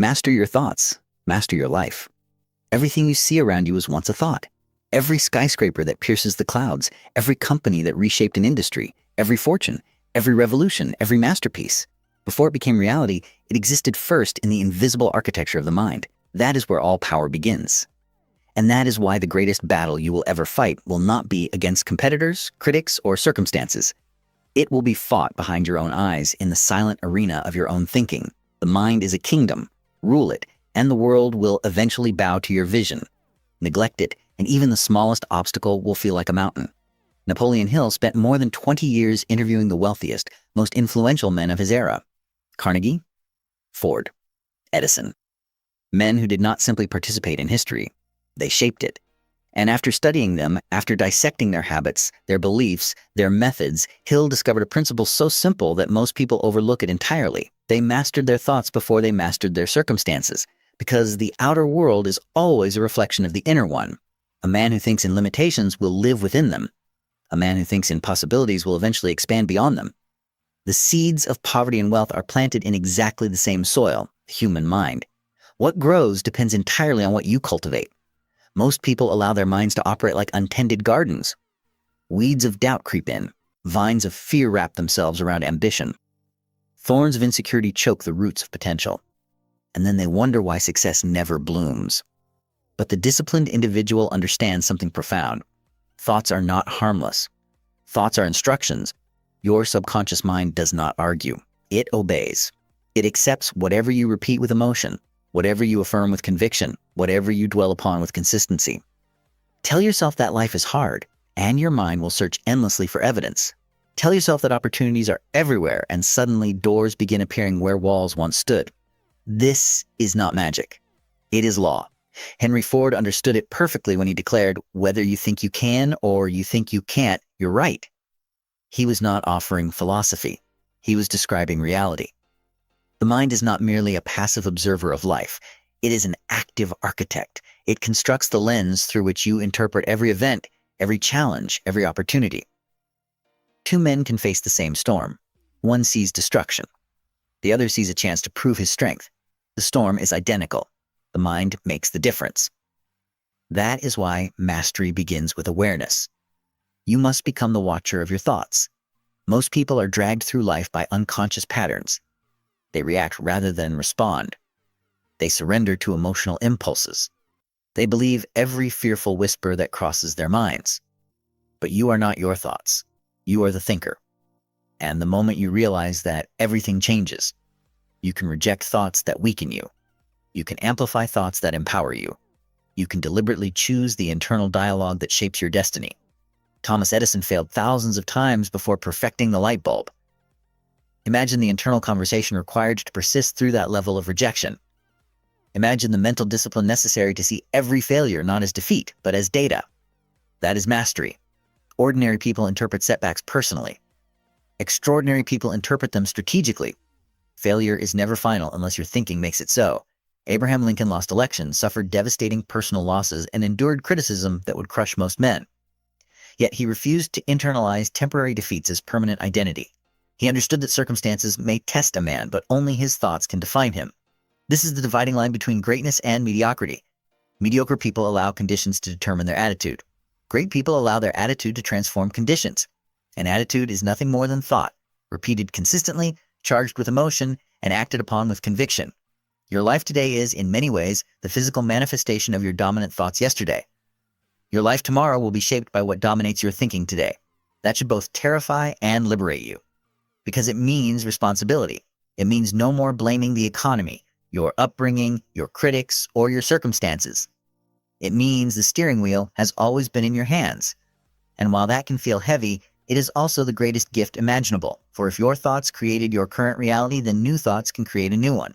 Master your thoughts. Master your life. Everything you see around you was once a thought. Every skyscraper that pierces the clouds, every company that reshaped an industry, every fortune, every revolution, every masterpiece. Before it became reality, it existed first in the invisible architecture of the mind. That is where all power begins. And that is why the greatest battle you will ever fight will not be against competitors, critics, or circumstances. It will be fought behind your own eyes in the silent arena of your own thinking. The mind is a kingdom. Rule it, and the world will eventually bow to your vision. Neglect it, and even the smallest obstacle will feel like a mountain. Napoleon Hill spent more than 20 years interviewing the wealthiest, most influential men of his era. Carnegie, Ford, Edison. Men who did not simply participate in history. They shaped it. And after studying them, after dissecting their habits, their beliefs, their methods, Hill discovered a principle so simple that most people overlook it entirely. They mastered their thoughts before they mastered their circumstances, because the outer world is always a reflection of the inner one. A man who thinks in limitations will live within them. A man who thinks in possibilities will eventually expand beyond them. The seeds of poverty and wealth are planted in exactly the same soil, the human mind. What grows depends entirely on what you cultivate. Most people allow their minds to operate like untended gardens. Weeds of doubt creep in. Vines of fear wrap themselves around ambition. Thorns of insecurity choke the roots of potential. And then they wonder why success never blooms. But the disciplined individual understands something profound. Thoughts are not harmless. Thoughts are instructions. Your subconscious mind does not argue. It obeys. It accepts whatever you repeat with emotion, whatever you affirm with conviction, whatever you dwell upon with consistency. Tell yourself that life is hard, and your mind will search endlessly for evidence. Tell yourself that opportunities are everywhere, and suddenly doors begin appearing where walls once stood. This is not magic. It is law. Henry Ford understood it perfectly when he declared, "Whether you think you can or you think you can't, you're right." He was not offering philosophy. He was describing reality. The mind is not merely a passive observer of life. It is an active architect. It constructs the lens through which you interpret every event, every challenge, every opportunity. Two men can face the same storm. One sees destruction. The other sees a chance to prove his strength. The storm is identical. The mind makes the difference. That is why mastery begins with awareness. You must become the watcher of your thoughts. Most people are dragged through life by unconscious patterns. They react rather than respond. They surrender to emotional impulses. They believe every fearful whisper that crosses their minds. But you are not your thoughts. You are the thinker. And the moment you realize that, everything changes. You can reject thoughts that weaken you. You can amplify thoughts that empower you. You can deliberately choose the internal dialogue that shapes your destiny. Thomas Edison failed thousands of times before perfecting the light bulb. Imagine the internal conversation required to persist through that level of rejection. Imagine the mental discipline necessary to see every failure not as defeat, but as data. That is mastery. Ordinary people interpret setbacks personally. Extraordinary people interpret them strategically. Failure is never final unless your thinking makes it so. Abraham Lincoln lost elections, suffered devastating personal losses, and endured criticism that would crush most men. Yet he refused to internalize temporary defeats as permanent identity. He understood that circumstances may test a man, but only his thoughts can define him. This is the dividing line between greatness and mediocrity. Mediocre people allow conditions to determine their attitude. Great people allow their attitude to transform conditions. An attitude is nothing more than thought, repeated consistently, charged with emotion, and acted upon with conviction. Your life today is, in many ways, the physical manifestation of your dominant thoughts yesterday. Your life tomorrow will be shaped by what dominates your thinking today. That should both terrify and liberate you. Because it means responsibility. It means no more blaming the economy, your upbringing, your critics, or your circumstances. It means the steering wheel has always been in your hands. And while that can feel heavy, it is also the greatest gift imaginable. For if your thoughts created your current reality, then new thoughts can create a new one.